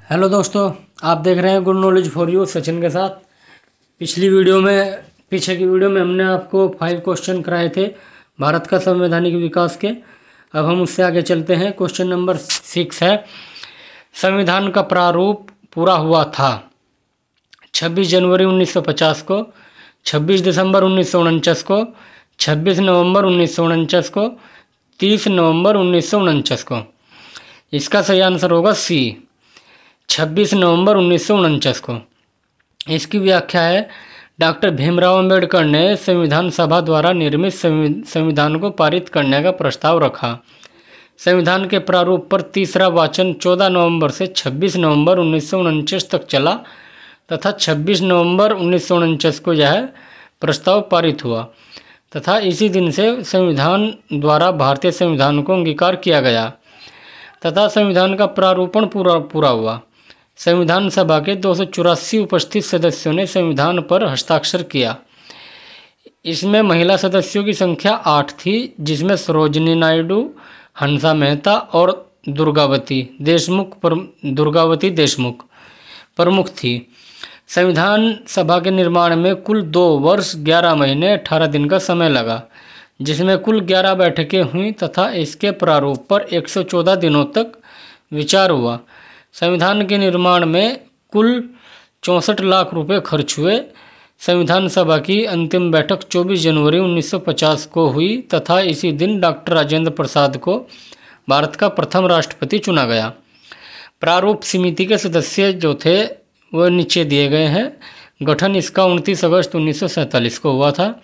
Hello दोस्तों, आप देख रहे हैं good knowledge for you Sachin के साथ। पीछे की वीडियो में हमने आपको 5 क्वेश्चन कराए थे भारत का संवैधानिक विकास के। अब हम उससे आगे चलते हैं। क्वेश्चन नंबर 6 है, संविधान का प्रारूप पूरा हुआ था 26 जनवरी 1950 को, 26 दिसंबर 1949 को, 26 नवंबर 1949 को, 30 नवंबर 1949 को। इसका सही आंसर होगा सी, 26 नवंबर 1949 को। इसकी व्याख्या है, डॉक्टर भीमराव अंबेडकर ने संविधान सभा द्वारा निर्मित संविधान को पारित करने का प्रस्ताव रखा। संविधान के प्रारूप पर तीसरा वाचन 14 नवंबर से 26 नवंबर 1949 तक चला तथा 26 नवंबर 1949 को यह प्रस्ताव पारित हुआ तथा इसी दिन से संविधान द्वारा भारतीय संविधान को अंगीकार किया गया तथा संविधान का प्रारूपण पूरा हुआ। संविधान सभा के 284 उपस्थित सदस्यों ने संविधान पर हस्ताक्षर किया। इसमें महिला सदस्यों की संख्या 8 थी, जिसमें सरोजिनी नायडू, हंसा मेहता और दुर्गावती देशमुख प्रमुख थी। संविधान सभा के निर्माण में कुल 2 वर्ष 11 महीने 18 दिन का समय लगा, जिसमें कुल 11 बैठकें हुई तथा इसके प्रारूप पर 114 दिनों तक विचार हुआ। संविधान के निर्माण में कुल 64 लाख रुपए खर्च हुए। संविधान सभा की अंतिम बैठक 24 जनवरी 1950 को हुई तथा इसी दिन डॉक्टर राजेंद्र प्रसाद को भारत का प्रथम राष्ट्रपति चुना गया। प्रारूप समिति के सदस्य जो थे वह नीचे दिए गए हैं। गठन इसका 29 अगस्त 1947 को हुआ था।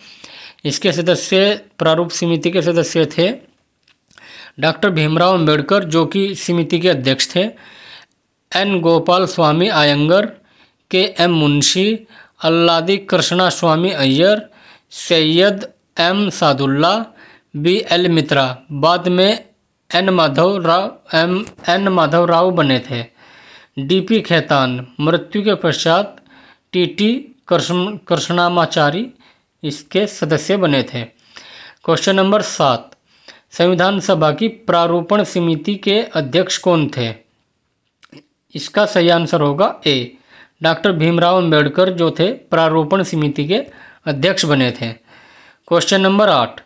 इसके सदस्य, प्रारूप समिति के सदस्य थे डॉक्टर भीमराव अंबेडकर, जो कि समिति के अध्यक्ष थे, N Gopal Swami Ayyangar, K M Munshi, Alladi Krishnaswami Ayyar, Syed M Saadulla, B L Mitra. बाद में एन माधव राव बने थे। D P Khaitan. मृत्यु के पश्चात टी टी कृष्णामाचारी इसके सदस्य बने थे। क्वेश्चन नंबर 7, संविधान सभा की प्रारूपण समिति के अध्यक्ष कौन थे? इसका सही आंसर होगा ए, डॉक्टर भीमराव अंबेडकर जो थे प्रारूपण समिति के अध्यक्ष बने थे। क्वेश्चन नंबर 8,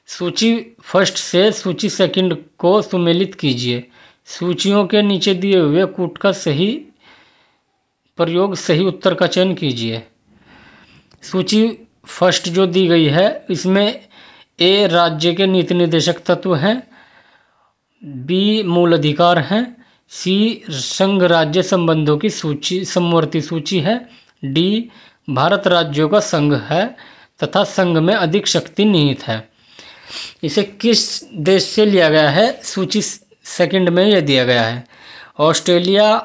सूची फर्स्ट से सूची सेकंड को सुमेलित कीजिए। सूचियों के नीचे दिए हुए कूट का सही प्रयोग, सही उत्तर का चयन कीजिए। सूची फर्स्ट जो दी गई है इसमें ए राज्य के नीति निर्देशक तत्व हैं, बी मूल अधिकार हैं, सी संघ राज्य संबंधों की सूची समवर्ती सूची है, डी भारत राज्यों का संघ है तथा संघ में अधिक शक्ति निहित है। इसे किस देश से लिया गया है? सूची सेकंड में यह दिया गया है, Australia,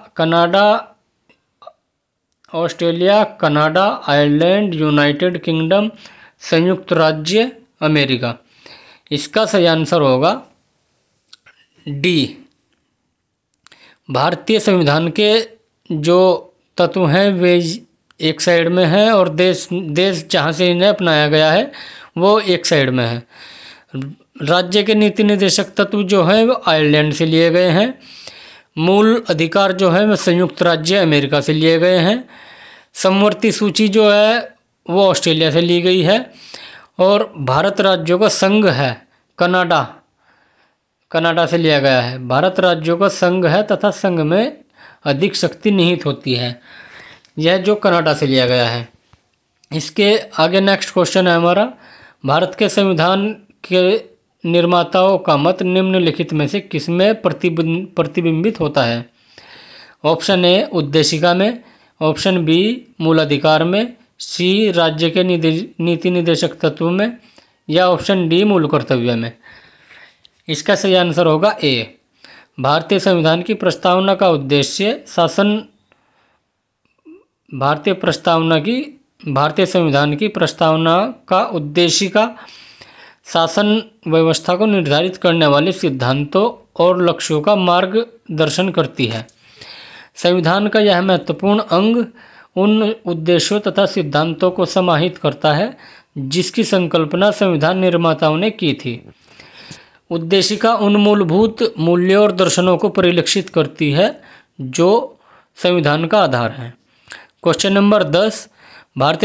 Canada, Ireland, United kingdom, संयुक्त राज्य अमेरिका। इसका सही आंसर होगा डी। भारतीय संविधान के जो तत्व हैं वे एक साइड में हैं और देश जहाँ से इन्हें अपनाया गया है वो एक साइड में है। राज्य के नीति निर्देशक तत्व जो हैं वो आयरलैंड से लिए गए हैं। मूल अधिकार जो है वो संयुक्त राज्य अमेरिका से लिए गए हैं। समवर्ती सूची जो है वो ऑस्ट्रेलिया से ली गई है और भारत राज्यों का संघ है कनाडा से लिया गया है। भारत राज्यों का संघ है तथा संघ में अधिक शक्ति निहित होती है, यह जो कनाडा से लिया गया है। इसके आगे नेक्स्ट क्वेश्चन है हमारा, भारत के संविधान के निर्माताओं का मत निम्नलिखित में से किसमें प्रतिबिंबित होता है? ऑप्शन ए उद्देशिका में, ऑप्शन बी मूलाधिकार में, सी राज्य के नीति निर्देशक तत्व में या ऑप्शन डी मूल कर्तव्य में। इसका सही आंसर होगा ए। भारतीय संविधान की प्रस्तावना का उद्देश्य भारतीय संविधान की प्रस्तावना का उद्देश्य का शासन व्यवस्था को निर्धारित करने वाले सिद्धांतों और लक्ष्यों का मार्गदर्शन करती है। संविधान का यह महत्वपूर्ण अंग उन उद्देश्यों तथा सिद्धांतों को समाहित करता है जिसकी संकल्पना संविधान निर्माताओं ने की थी। उद्देशिका उन मूलभूत मूल्यों और दर्शनों को परिलक्षित करती है जो संविधान का आधार हैं। क्वेश्चन नंबर 10, भारत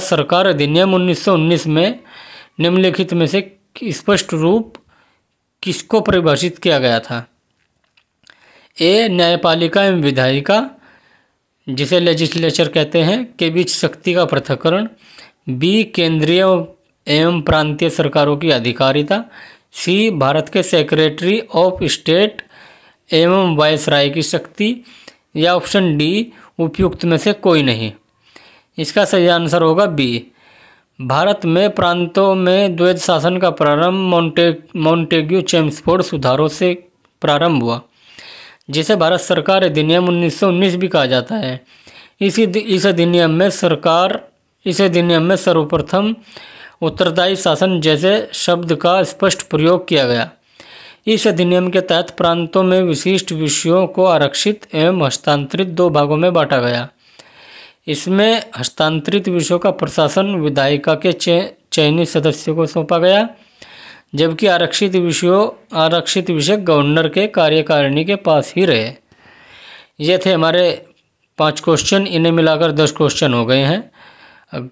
सरकार अधिनियम 1919 में निम्नलिखित में से स्पष्ट रूप किसको परिभाषित किया गया था? ए, न्यायपालिका एवं विधायिका जिसे लेजिस्लेचर कहते हैं के बीच शक्ति का पृथक्करण। बी, केंद्रीय एवं प्रांतीय सरकारों की अधिकारिता। सी, भारत के सेक्रेटरी ऑफ स्टेट एवं वायसराय की शक्ति। या ऑप्शन डी, उपयुक्त में से कोई नहीं। इसका सही आंसर होगा बी। भारत में प्रांतों में द्वैध शासन का प्रारंभ मॉन्टेग्यू चेम्सफोर्ड सुधारों से प्रारंभ हुआ, जिसे भारत सरकार अधिनियम 1919 भी कहा जाता है। इस अधिनियम में सर्वप्रथम उत्तरदायी शासन जैसे शब्द का स्पष्ट प्रयोग किया गया। इस अधिनियम के तहत प्रांतों में विशिष्ट विषयों को आरक्षित एवं हस्तांतरित दो भागों में बांटा गया। इसमें हस्तांतरित विषयों का प्रशासन विधायिका के चयनित सदस्यों को सौंपा गया, जबकि आरक्षित विषय गवर्नर के कार्यकारिणी के पास ही रहे। ये थे हमारे 5 क्वेश्चन, इन्हें मिलाकर 10 क्वेश्चन हो गए हैं। अब